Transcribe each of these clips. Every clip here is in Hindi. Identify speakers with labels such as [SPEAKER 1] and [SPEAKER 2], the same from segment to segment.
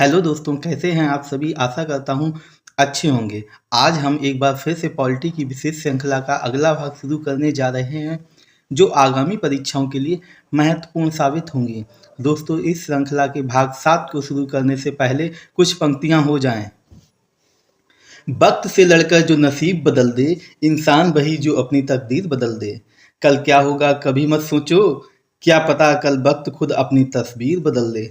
[SPEAKER 1] हेलो दोस्तों, कैसे हैं आप सभी। आशा करता हूँ अच्छे होंगे। आज हम एक बार फिर से पॉलिटी की विशेष श्रृंखला का अगला भाग शुरू करने जा रहे हैं, जो आगामी परीक्षाओं के लिए महत्वपूर्ण साबित होंगी। दोस्तों, इस श्रृंखला के भाग 7 को शुरू करने से पहले कुछ पंक्तियां हो जाएं। वक्त से लड़कर जो नसीब बदल दे, इंसान वही जो अपनी तकदीर बदल दे। कल क्या होगा कभी मत सोचो, क्या पता कल वक्त खुद अपनी तस्वीर बदल दे।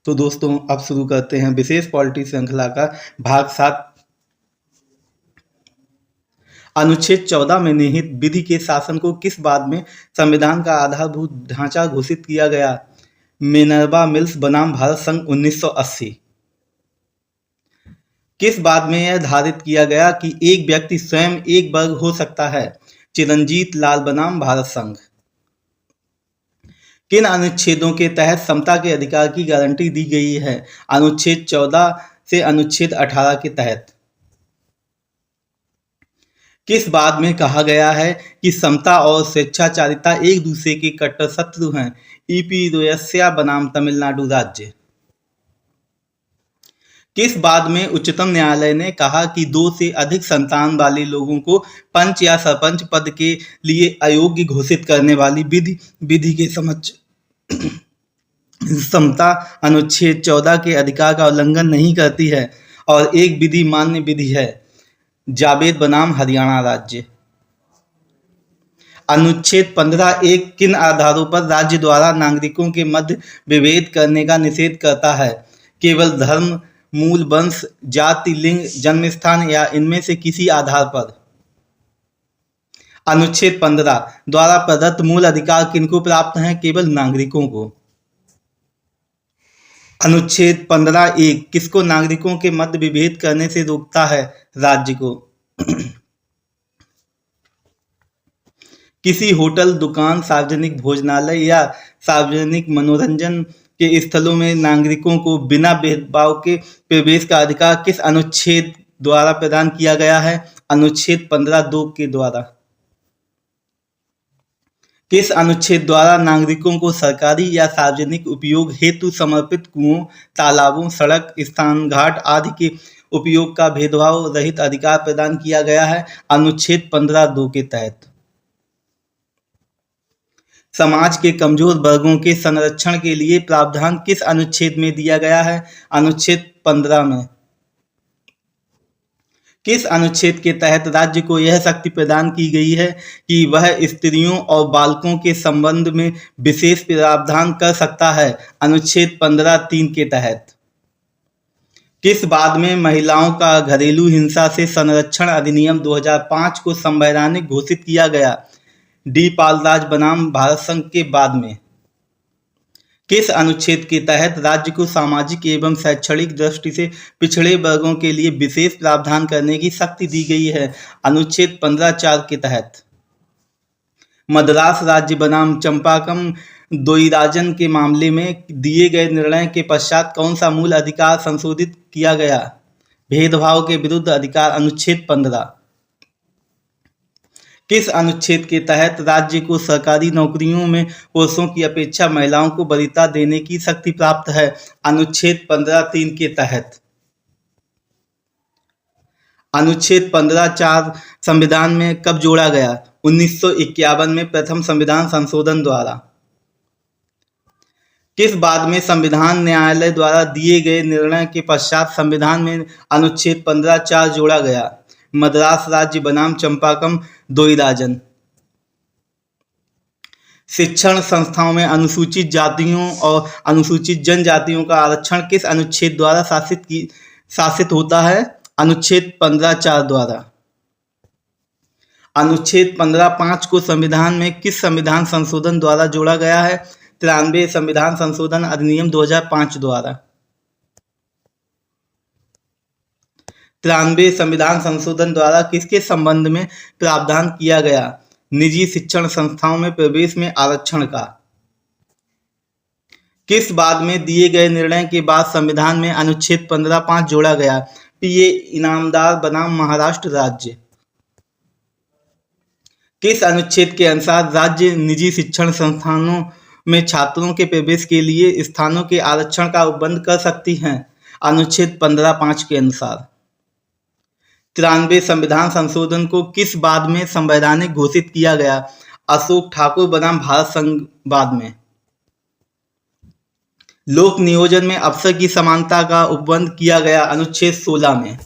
[SPEAKER 1] तो दोस्तों, अब शुरू करते हैं विशेष पॉलिटी श्रृंखला का भाग 7। अनुच्छेद 14 में निहित विधि के शासन को किस बाद में संविधान का आधारभूत ढांचा घोषित किया गया? मिनर्वा मिल्स बनाम भारत संघ 1980। किस बाद में यह धारित किया गया कि एक व्यक्ति स्वयं एक वर्ग हो सकता है? चिरंजीत लाल बनाम भारत संघ। किन अनुच्छेदों के तहत समता के अधिकार की गारंटी दी गई है? अनुच्छेद 14 से अनुच्छेद 18 के तहत। किस बात में कहा गया है कि समता और स्वेच्छाचारिता एक दूसरे के कट्टर शत्रु हैं? ईपी रोयस्या बनाम तमिलनाडु राज्य। किस बात में उच्चतम न्यायालय ने कहा कि 2 से अधिक संतान वाले लोगों को पंच या सरपंच पद के लिए अयोग्य घोषित करने वाली विधि के समक्ष समता अनुच्छेद 14 के अधिकार का उल्लंघन नहीं करती है और एक विधि मान्य विधि है? जावेद बनाम हरियाणा राज्य। अनुच्छेद 15(1) किन आधारों पर राज्य द्वारा नागरिकों के मध्य विभेद करने का निषेध करता है? केवल धर्म, मूल वंश, जाति, लिंग, जन्मस्थान या इनमें से किसी आधार पर? अनुच्छेद 15 द्वारा प्रदत्त मूल अधिकार किनको प्राप्त हैं? केवल नागरिकों को। अनुच्छेद 15(1) किसको नागरिकों के मध्य विभेद करने से रोकता है? राज्य को। किसी होटल, दुकान, सार्वजनिक भोजनालय या सार्वजनिक मनोरंजन के स्थलों में नागरिकों को बिना भेदभाव के प्रवेश का अधिकार किस अनुच्छेद द्वारा प्रदान किया गया है? अनुच्छेद 15(2) के द्वारा। किस अनुच्छेद द्वारा नागरिकों को सरकारी या सार्वजनिक उपयोग हेतु समर्पित कुओं, तालाबों, सड़क, स्थान, घाट आदि के उपयोग का भेदभाव रहित अधिकार प्रदान किया गया है? अनुच्छेद 15(2) के तहत। समाज के कमजोर वर्गों के संरक्षण के लिए प्रावधान किस अनुच्छेद में दिया गया है? अनुच्छेद 15 में। किस अनुच्छेद के तहत राज्य को यह शक्ति प्रदान की गई है कि वह स्त्रियों और बालकों के संबंध में विशेष प्रावधान कर सकता है? अनुच्छेद 15(3) के तहत। किस बाद में महिलाओं का घरेलू हिंसा से संरक्षण अधिनियम 2005 को संवैधानिक घोषित किया गया? डी पालराज बनाम भारत संघ के बाद में। किस अनुच्छेद के तहत राज्य को सामाजिक एवं शैक्षणिक दृष्टि से पिछड़े वर्गों के लिए विशेष प्रावधान करने की शक्ति दी गई है? अनुच्छेद 15(4) के तहत। मद्रास राज्य बनाम चंपाकम दोईराजन के मामले में दिए गए निर्णय के पश्चात कौन सा मूल अधिकार संशोधित किया गया? भेदभाव के विरुद्ध अधिकार, अनुच्छेद 15। किस अनुच्छेद के तहत राज्य को सरकारी नौकरियों में पुरुषों की अपेक्षा महिलाओं को वरीयता देने की शक्ति प्राप्त है? अनुच्छेद 15(3) के तहत। अनुच्छेद 15(4) संविधान में कब जोड़ा गया? 1951 में प्रथम संविधान संशोधन द्वारा। किस बाद में संविधान न्यायालय द्वारा दिए गए निर्णय के पश्चात संविधान में अनुच्छेद 15(4) जोड़ा गया? मद्रास राज्य बनाम चंपाकम दोईराजन। शिक्षण संस्थाओं में अनुसूचित जातियों और अनुसूचित जनजातियों का आरक्षण किस अनुच्छेद द्वारा शासित होता है? अनुच्छेद 15(4) द्वारा। अनुच्छेद 15(5) को संविधान में किस संविधान संशोधन द्वारा जोड़ा गया है? 93 संविधान संशोधन अधिनियम 2005 द्वारा। 93 संविधान संशोधन द्वारा किसके संबंध में प्रावधान किया गया? निजी शिक्षण संस्थाओं में प्रवेश में आरक्षण का। किस बाद में दिए गए निर्णय के बाद संविधान में अनुच्छेद 15(5) जोड़ा गया? पीए इनामदार बनाम महाराष्ट्र राज्य। किस अनुच्छेद के अनुसार राज्य निजी शिक्षण संस्थानों में छात्रों के प्रवेश के लिए स्थानों के आरक्षण का उपबंध कर सकती हैं? अनुच्छेद 15(5) के अनुसार। 93 संविधान संशोधन को किस बाद में संवैधानिक घोषित किया गया? अशोक ठाकुर बनाम भारत संघ बाद में। लोक नियोजन में अफसर की समानता का उपबंध किया गया अनुच्छेद 16 में।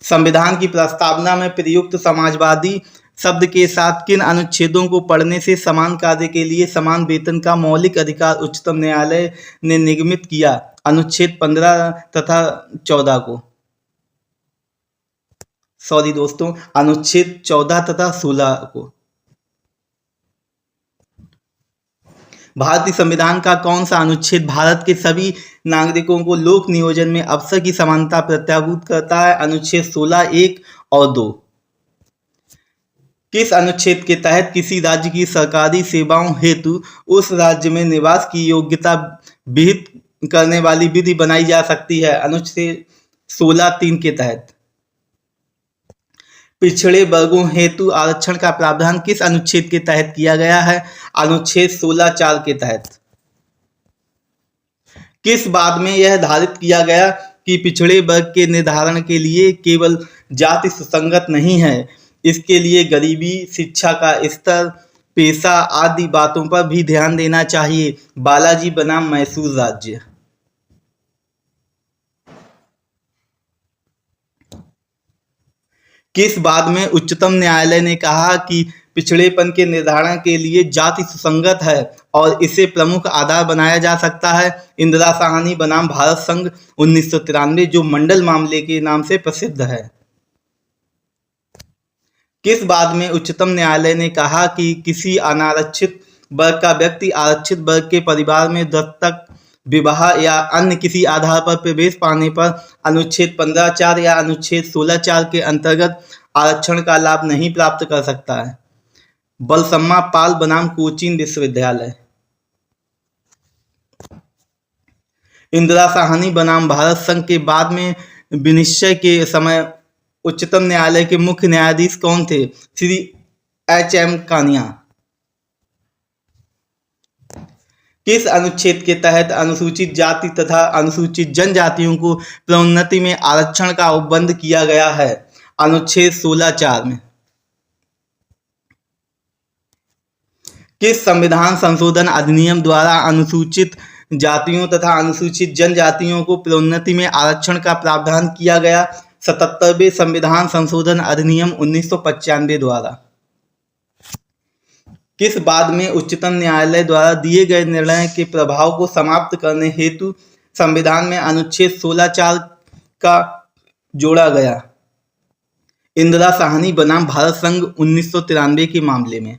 [SPEAKER 1] संविधान की प्रस्तावना में प्रयुक्त समाजवादी शब्द के साथ किन अनुच्छेदों को पढ़ने से समान कार्य के लिए समान वेतन का मौलिक अधिकार उच्चतम न्यायालय ने निगमित किया? अनुच्छेद 15 तथा 14 को। सॉरी दोस्तों, अनुच्छेद 14 तथा 16 को। भारतीय संविधान का कौन सा अनुच्छेद भारत के सभी नागरिकों को लोक नियोजन में अवसर की समानता प्रत्याभूत करता है? अनुच्छेद 16 1 और 2। किस अनुच्छेद के तहत किसी राज्य की सरकारी सेवाओं हेतु उस राज्य में निवास की योग्यता विहित करने वाली विधि बनाई जा सकती है? अनुच्छेद 16 3 के तहत। पिछड़े वर्गों हेतु आरक्षण का प्रावधान किस अनुच्छेद के तहत किया गया है? अनुच्छेद 16 4 के तहत। किस बाद में यह धारित किया गया कि पिछड़े वर्ग के निर्धारण के लिए केवल जाति सुसंगत नहीं है, इसके लिए गरीबी, शिक्षा का स्तर, पेशा आदि बातों पर भी ध्यान देना चाहिए? बालाजी बनाम मैसूर राज्य। किस बाद में उच्चतम न्यायालय ने कहा कि पिछड़ेपन के निर्धारण के लिए जाति सुसंगत है और इसे प्रमुख आधार बनाया जा सकता है? इंदिरा साहनी बनाम भारत संघ 1993, जो मंडल मामले के नाम से प्रसिद्ध है। किस बाद में उच्चतम न्यायालय ने कहा कि किसी अनारक्षित वर्ग का व्यक्ति आरक्षित वर्ग के परिवार में दत्तक, विवाह या अन्य किसी आधार पर प्रवेश पाने पर अनुच्छेद 15 4 या अनुच्छेद 16 4 के अंतर्गत आरक्षण का लाभ नहीं प्राप्त कर सकता है? बलसम्मा पाल बनाम कोचीन विश्वविद्यालय। इंदिरा साहनी बनाम भारत संघ के बाद में विनिश्चय के समय उच्चतम न्यायालय के मुख्य न्यायाधीश कौन थे? श्री HM कानिया। किस अनुच्छेद के तहत अनुसूचित जाति तथा अनुसूचित जनजातियों को प्रोन्नति में आरक्षण का उपबंध किया गया है? अनुच्छेद 16 4 में। किस संविधान संशोधन अधिनियम द्वारा अनुसूचित जातियों तथा अनुसूचित जनजातियों को प्रोन्नति में आरक्षण का प्रावधान किया गया? 77वें संविधान संशोधन अधिनियम 1995 द्वारा। किस बाद में उच्चतम न्यायालय द्वारा दिए गए निर्णय के प्रभाव को समाप्त करने हेतु संविधान में अनुच्छेद 16 4 का जोड़ा गया? इंदिरा साहनी बनाम भारत संघ 1993 के मामले में।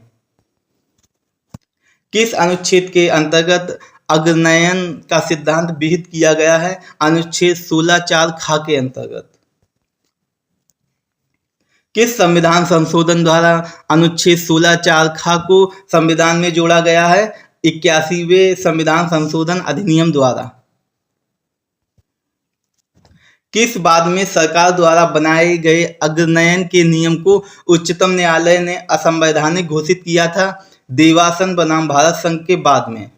[SPEAKER 1] किस अनुच्छेद के अंतर्गत अग्रनयन का सिद्धांत विहित किया गया है? अनुच्छेद 16 4 खा के अंतर्गत। किस संविधान संशोधन द्वारा अनुच्छेद 16 4 खा को संविधान में जोड़ा गया है? 81वें संविधान संशोधन अधिनियम द्वारा। किस बाद में सरकार द्वारा बनाए गए अग्रनयन के नियम को उच्चतम न्यायालय ने असंवैधानिक घोषित किया था? देवासन बनाम भारत संघ के बाद में।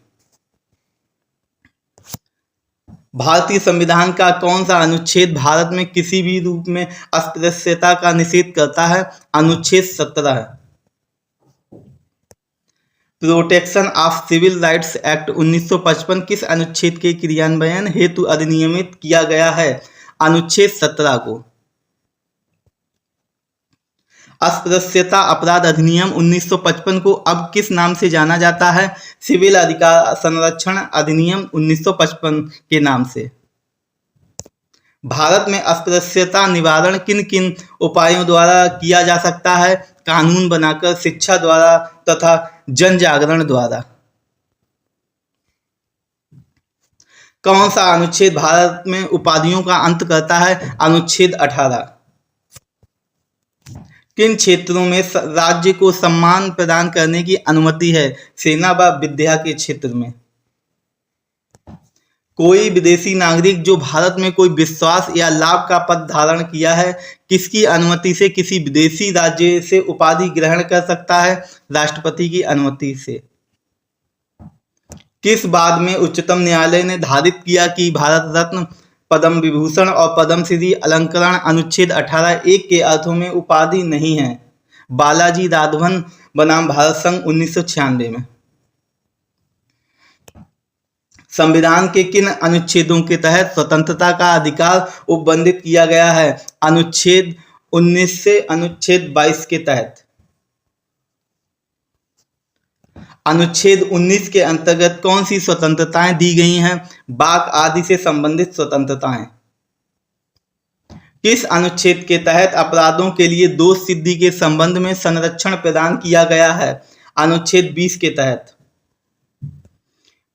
[SPEAKER 1] भारतीय संविधान का कौन सा अनुच्छेद भारत में किसी भी रूप में अस्पृश्यता का निषेध करता है? अनुच्छेद 17। Protection of civil rights act 1955 किस अनुच्छेद के क्रियान्वयन हेतु अधिनियमित किया गया है? अनुच्छेद 17 को। अस्पृश्यता अपराध अधिनियम 1955 को अब किस नाम से जाना जाता है? सिविल अधिकार संरक्षण अधिनियम 1955 के नाम से। भारत में अस्पृश्यता निवारण किन किन उपायों द्वारा किया जा सकता है? कानून बनाकर, शिक्षा द्वारा तथा जन जागरण द्वारा। कौन सा अनुच्छेद भारत में उपाधियों का अंत करता है? अनुच्छेद 18। किन क्षेत्रों में राज्य को सम्मान प्रदान करने की अनुमति है? सेना व विद्या के क्षेत्र में। कोई विदेशी नागरिक जो भारत में कोई विश्वास या लाभ का पद धारण किया है, किसकी अनुमति से किसी विदेशी राज्य से उपाधि ग्रहण कर सकता है? राष्ट्रपति की अनुमति से। किस बाद में उच्चतम न्यायालय ने धारित किया कि भारत रत्न, पद्म विभूषण और पद्मश्री अलंकरण अनुच्छेद 18(1) के अर्थों में उपाधि नहीं है? बालाजी राघवन बनाम भारत संघ 1996 में। संविधान के किन अनुच्छेदों के तहत स्वतंत्रता का अधिकार उपबंधित किया गया है? अनुच्छेद 19 से अनुच्छेद 22 के तहत। अनुच्छेद 19 के अंतर्गत कौन सी स्वतंत्रताएं दी गई हैं? वाक आदि से संबंधित स्वतंत्रताएं। किस अनुच्छेद के तहत अपराधों के लिए दोष सिद्धि के संबंध में संरक्षण प्रदान किया गया है? अनुच्छेद 20 के तहत।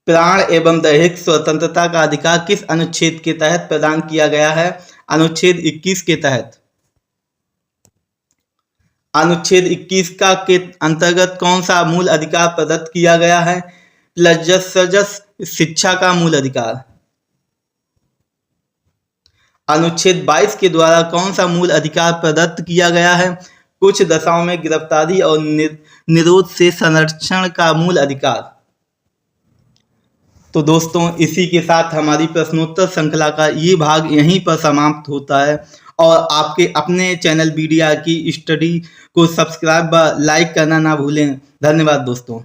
[SPEAKER 1] प्राण एवं दैहिक स्वतंत्रता का अधिकार किस अनुच्छेद के तहत प्रदान किया गया है? अनुच्छेद 21 के तहत। अनुच्छेद 21 का के अंतर्गत कौन सा मूल अधिकार प्रदत्त किया गया है? प्लजस शिक्षा का मूल अधिकार। अनुच्छेद 22 के द्वारा कौन सा मूल अधिकार प्रदत्त किया गया है? कुछ दशाओं में गिरफ्तारी और निरोध से संरक्षण का मूल अधिकार। तो दोस्तों, इसी के साथ हमारी प्रश्नोत्तर श्रृंखला का ये भाग यहीं पर समाप्त होता है। और आपके अपने चैनल BDR की स्टडी को सब्सक्राइब व लाइक करना ना भूलें। धन्यवाद दोस्तों।